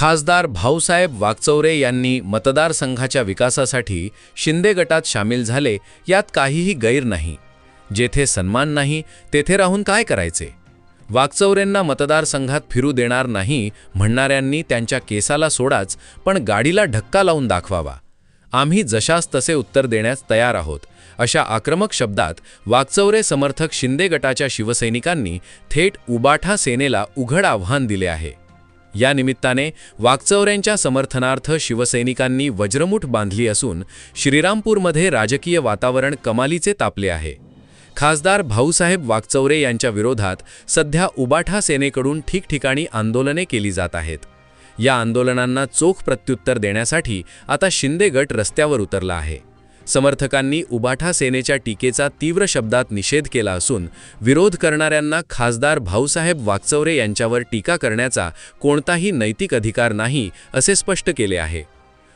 खासदार भाऊसाहेब वाकचौरे यांनी मतदारसंघाच्या विकासासाठी शिंदे गटात सामील झाले, यात काहीही गैर नाही. जेथे सन्मान नाही तेथे राहून काय करायचे? वाकचौरेंना मतदारसंघात फिरू देणार नाही म्हणणाऱ्यांनी त्यांच्या केसाला सोडाच, पण गाडीला धक्का लावून दाखवावा. आम्ही जशास तसे उत्तर देण्यास तयार आहोत, अशा आक्रमक शब्दात वाकचौरे समर्थक शिंदे गटाच्या शिवसैनिकांनी थेट उबाठा सेनेला उघड आव्हान दिले आहे. या निमित्ताने वाकचौऱ्यांच्या समर्थनार्थ शिवसैनिकांनी वज्रमुठ बांधली असून श्रीरामपूरमध्ये राजकीय वातावरण कमालीचे तापले आहे. खासदार भाऊसाहेब वाकचौरे यांच्या विरोधात सध्या उबाठा सेनेकडून ठिकठिकाणी आंदोलने केली जात आहेत. या आंदोलनांना चोख प्रत्युत्तर देण्यासाठी आता शिंदे गट रस्त्यावर उतरला आहे. समर्थकांनी उबाठा सेनेच्या टीकेचा तीव्र शब्दात निषेध केला असून विरोध करणाऱ्यांना खासदार भाऊसाहेब वाकचौरे यांच्यावर टीका करण्याचा कोणताही नैतिक अधिकार नाही असे स्पष्ट केले आहे.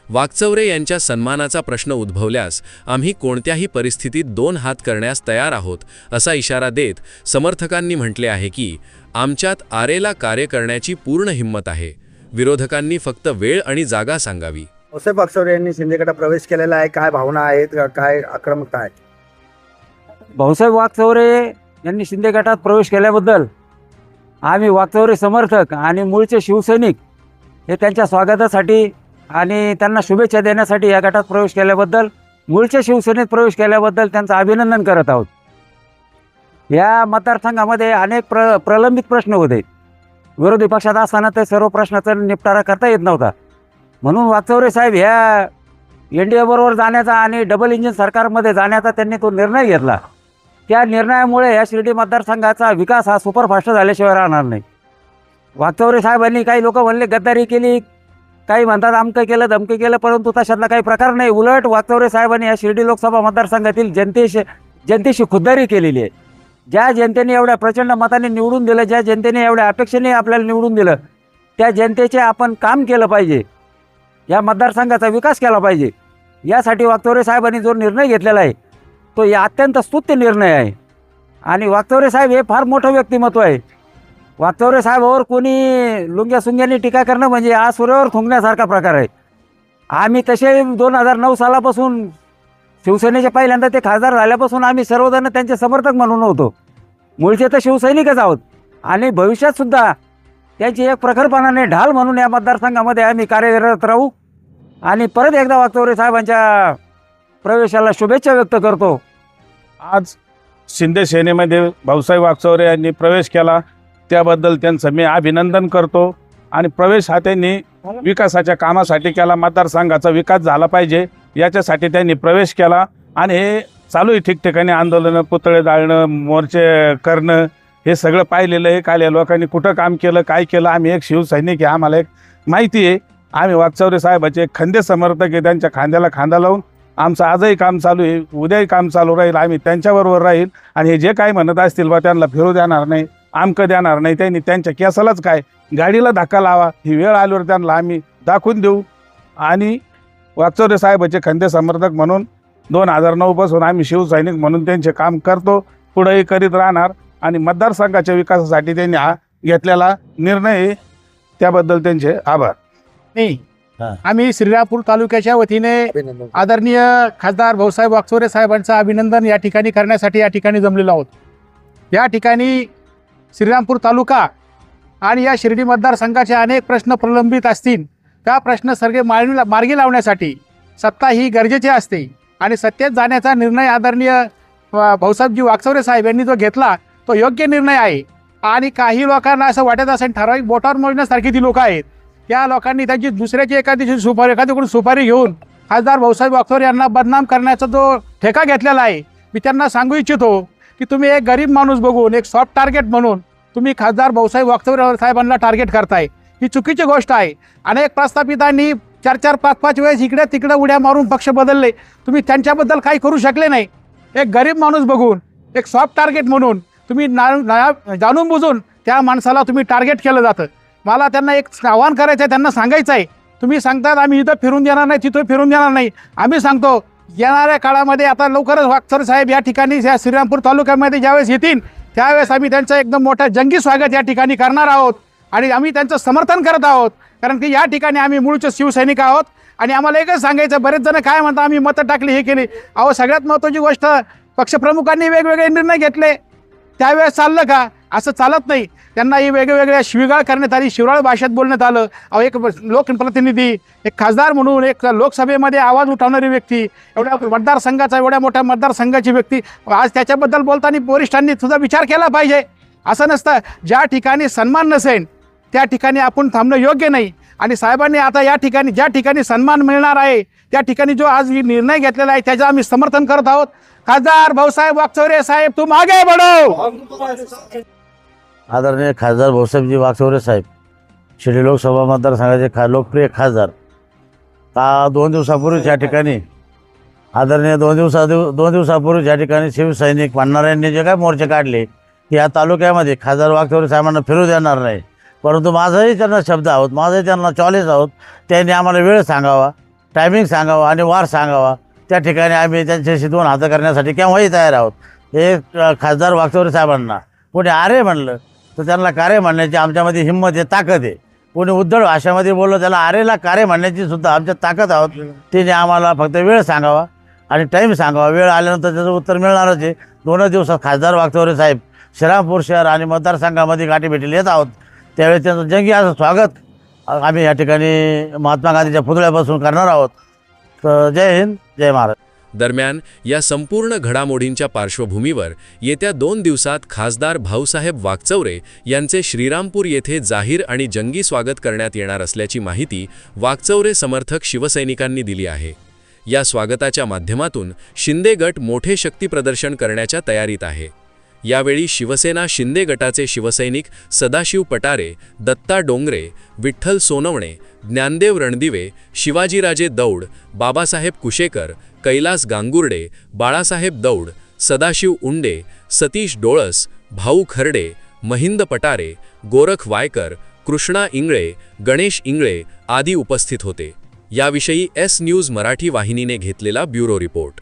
वाकचौरे यांच्या सन्मानाचा प्रश्न उद्भवल्यास आम्ही कोणत्याही परिस्थितीत 2 हात करण्यास तयार आहोत, असा इशारा देत समर्थकांनी म्हटले आहे की आमच्यात आरेला कार्य करण्याची पूर्ण हिंमत आहे. विरोधकांनी फक्त वेळ आणि जागा सांगावी. भाऊसाहेब वाकचौरे यांनी शिंदे गटात प्रवेश केलेला आहे, काय भावना आहेत, काय आक्रमकता आहे? भाऊसाहेब वाकचौरे यांनी शिंदे गटात प्रवेश केल्याबद्दल आम्ही वाकचौरे समर्थक आणि मूळचे शिवसैनिक हे त्यांच्या स्वागतासाठी आणि त्यांना शुभेच्छा देण्यासाठी या गटात प्रवेश केल्याबद्दल, मूळचे शिवसेनेत प्रवेश केल्याबद्दल त्यांचं अभिनंदन करत आहोत. या मतदारसंघामध्ये अनेक प्रलंबित प्रश्न होते. विरोधी पक्षात असताना ते सर्व प्रश्नाचा निपटारा करता येत नव्हता. म्हणून वाकचौरे साहेब ह्या NDA बरोबर जाण्याचा आणि डबल इंजिन सरकारमध्ये जाण्याचा त्यांनी तो निर्णय घेतला. त्या निर्णयामुळे या शिर्डी मतदारसंघाचा विकास हा सुपरफास्ट झाल्याशिवाय राहणार नाही. वाकचौरे साहेबांनी, काही लोक म्हणले गद्दारी केली, काही म्हणतात अमकं केलं धमकं केलं, परंतु तशातला काही प्रकार नाही. उलट वाकचौरे साहेबांनी या शिर्डी लोकसभा मतदारसंघातील जनतेशी खुद्दारी केलेली आहे. ज्या जनतेने एवढ्या प्रचंड मताने निवडून दिलं, ज्या जनतेने एवढ्या अपेक्षेने आपल्याला निवडून दिलं, त्या जनतेचे आपण काम केलं पाहिजे, या मतदारसंघाचा विकास केला पाहिजे. यासाठी वाकचौरे साहेबांनी जो निर्णय घेतलेला आहे तो या अत्यंत स्तुत्य निर्णय आहे. आणि वाकचौरे साहेब हे फार मोठं व्यक्तिमत्व आहे. वाकचौरे साहेबावर कोणी लुंग्या सुंग्यांनी टीका करणं म्हणजे हा सूर्यावर थुंकण्यासारखा प्रकार आहे. आम्ही तसे 2009 सालापासून शिवसेनेचे पहिल्यांदा ते खासदार झाल्यापासून आम्ही सर्वजण त्यांचे समर्थक म्हणून होतो. मूळचे तर शिवसैनिकच आहोत आणि भविष्यातसुद्धा त्यांची एक प्रखरपणाने ढाल म्हणून या मतदारसंघामध्ये आम्ही कार्यरत राहू. आणि परत एकदा वाकचौरे साहेबांच्या प्रवेशाला शुभेच्छा व्यक्त करतो. आज शिंदे सेनेमध्ये भाऊसाहेब वाकचौरे यांनी प्रवेश केला, त्याबद्दल त्यांचं मी अभिनंदन करतो. आणि प्रवेश हा त्यांनी विकासाच्या कामासाठी केला, मतदारसंघाचा विकास झाला पाहिजे याच्यासाठी त्यांनी प्रवेश केला. आणि हे चालू आहे ठिकठिकाणी आंदोलनं, पुतळे जाळणं, मोर्चे करणं, हे सगळं पाहिलेलं आहे. काल या लोकांनी कुठं काम केलं, काय केलं. आम्ही एक शिवसैनिक आहे, आम्हाला एक माहिती आहे. आम्ही वाकचौरे साहेबाचे एक खंदे समर्थक आहे. त्यांच्या खांद्याला खांदा लावून आमचं आजही काम चालू आहे, उद्याही काम चालू राहील. आम्ही त्यांच्याबरोबर राहील. आणि हे जे काय म्हणत असतील बा त्यांना फिरू देणार नाही, आमकं देणार नाही. त्यांनी त्यांच्या केसालाच काय, गाडीला धक्का लावा, ही वेळ आल्यावर त्यांना आम्ही दाखवून देऊ. आणि वाकचौरे साहेबाचे खंदे समर्थक म्हणून 2009 पासून आम्ही शिवसैनिक म्हणून त्यांचे काम करतो, पुढेही करीत राहणार. आणि मतदारसंघाच्या विकासासाठी त्यांनी हा घेतलेला निर्णय, त्याबद्दल त्यांचे आभार. आम्ही श्रीरामपूर तालुक्याच्या वतीने आदरणीय खासदार भाऊसाहेब वाकचौरे साहेबांचं अभिनंदन या ठिकाणी करण्यासाठी या ठिकाणी जमलेलो आहोत. या ठिकाणी श्रीरामपूर तालुका आणि या शिर्डी मतदारसंघाचे अनेक प्रश्न प्रलंबित असतील, त्या प्रश्न सर्व मार्गी लावण्यासाठी सत्ता ही गरजेची असते. आणि सत्तेत जाण्याचा निर्णय आदरणीय भाऊसाहेबजी वाकचौरे साहेब यांनी जो घेतला तो योग्य निर्णय आहे. आणि काही लोकांना असं वाटत असेल, ठराविक बोटावर मोजण्यासारखी ती लोक आहेत, त्या लोकांनी त्यांची दुसऱ्याची एखाद्याकडून सुपारी घेऊन खासदार भाऊसाहेब वाकचौरे यांना बदनाम करण्याचा जो ठेका घेतलेला आहे, मी त्यांना सांगू इच्छितो की तुम्ही एक गरीब माणूस बघून, एक सॉफ्ट टार्गेट म्हणून तुम्ही खासदार भाऊसाहेब वाकचौरे साहेबांना टार्गेट करताय. ही चुकीची गोष्ट आहे. अनेक प्रस्थापितांनी 4-4, 5-5 वेळेस इकडे तिकडे उड्या मारून पक्ष बदलले, तुम्ही त्यांच्याबद्दल काही करू शकले नाही. एक गरीब माणूस बघून, एक सॉफ्ट टार्गेट म्हणून तुम्ही जाणून बुजून त्या माणसाला तुम्ही टार्गेट केलं जातं. मला त्यांना एक आव्हान करायचं आहे, त्यांना सांगायचं आहे, तुम्ही सांगतात आम्ही इथं फिरून देणार नाही, तिथं फिरून देणार नाही. आम्ही सांगतो येणाऱ्या काळामध्ये आता लवकरच वाकचौरे साहेब या ठिकाणी या श्रीरामपूर तालुक्यामध्ये ज्यावेळेस येतील त्यावेळेस आम्ही त्यांचं एकदम मोठं जंगी स्वागत या ठिकाणी करणार आहोत आणि आम्ही त्यांचं समर्थन करत आहोत. कारण की या ठिकाणी आम्ही मूळचे शिवसैनिक आहोत आणि आम्हाला एकच सांगायचं, बरेच जण काय म्हणतात आम्ही मतं टाकली हे केली. अहो सगळ्यात महत्त्वाची गोष्ट, पक्षप्रमुखांनी वेगवेगळे निर्णय घेतले, त्यावेळेस चाललं का? असं चालत नाही. त्यांना ही वेगवेगळ्या शिवीगाळ करण्यात आली, शिवराळ भाषेत बोलण्यात आलं. अहो एक लोकप्रतिनिधी, एक खासदार म्हणून, एक लोकसभेमध्ये आवाज उठवणारी व्यक्ती, एवढ्या मतदारसंघाचा, एवढ्या मोठ्या मतदारसंघाची व्यक्ती, आज त्याच्याबद्दल बोलताना वरिष्ठांनी सुद्धा विचार केला पाहिजे. असं नसतं. ज्या ठिकाणी सन्मान नसेल त्या ठिकाणी आपण थांबणं योग्य नाही. आणि साहेबांनी आता या ठिकाणी ज्या ठिकाणी सन्मान मिळणार आहे त्या ठिकाणी जो आज निर्णय घेतलेला आहे त्याचं आम्ही समर्थन करत आहोत. खासदार भाऊसाहेब वागचौरे साहेब, तुम आगे बढ़ो. आदरणीय खासदार भाऊसाहेबजी वागचौरे साहेब, शिर्डी लोकसभा मतदारसंघाचे लोकप्रिय खासदार, 2 दिवसापूर्वीच या ठिकाणी आदरणीय 2 दिवसापूर्वीच या ठिकाणी शिवसैनिक म्हणणाऱ्यांनी जे काय मोर्चे काढले की या तालुक्यामध्ये खासदार वागचौरे साहेबांना फिरू देणार नाही. परंतु माझाही त्यांना शब्द आहोत, माझाही त्यांना चॉलेंज आहोत. त्यांनी आम्हाला वेळ सांगावा, टायमिंग सांगावा आणि वार सांगावा. त्या ठिकाणी आम्ही त्यांच्याशी 2 हात करण्यासाठी केव्हाही तयार आहोत. हे खासदार वागचौरे साहेबांना कोणी आरे म्हणलं तर त्यांना कार्य म्हणण्याची आमच्यामध्ये हिंमत आहे, ताकद आहे. कोणी उद्धट भाषेमध्ये बोललं त्याला आरेला कार्य म्हणण्याची सुद्धा आमच्यात ताकद आहोत. तिने आम्हाला फक्त वेळ सांगावा आणि टाईम सांगावा. वेळ आल्यानंतर त्याचं उत्तर मिळणारच आहे. 2 दिवसात खासदार वागचौरे साहेब श्रीरामपूर शहर आणि मतदारसंघामध्ये गाठीभेटीला येत आहोत. त्यावेळी त्यांचं जंगी असं स्वागत आम्ही या ठिकाणी महात्मा गांधीच्या पुतळ्यापासून करणार आहोत. तर जय हिंद, जय महाराष्ट्र. दरम्यान या संपूर्ण घडामोडींच्या पार्श्वभूमीवर येत्या 2 दिवसात खासदार भाऊसाहेब वागचौरे यांचे श्रीरामपूर येथे जाहीर आणि जंगी स्वागत करण्यात येणार असल्याची माहिती वागचौरे समर्थक शिवसैनिकांनी दिली आहे. या स्वागताच्या माध्यमातून शिंदे गट मोठे शक्तीप्रदर्शन करण्याच्या तयारीत आहे. यावेळी शिवसेना शिंदे गटाचे शिवसैनिक सदाशिव पटारे, दत्ता डोंगरे, विठ्ठल सोनवणे, ज्ञानदेव रणदिवे, शिवाजीराजे दौड, बाबासाहेब कुशेकर, कैलास गांगुर्डे, बाळासाहेब दौड, सदाशिव उंडे, सतीश डोळस, भाऊ खर्डे, महिंद पटारे, गोरख वायकर, कृष्णा इंगळे, गणेश इंगळे आदी उपस्थित होते. याविषयी एस न्यूज मराठी वाहिनीने घेतलेला ब्युरो रिपोर्ट.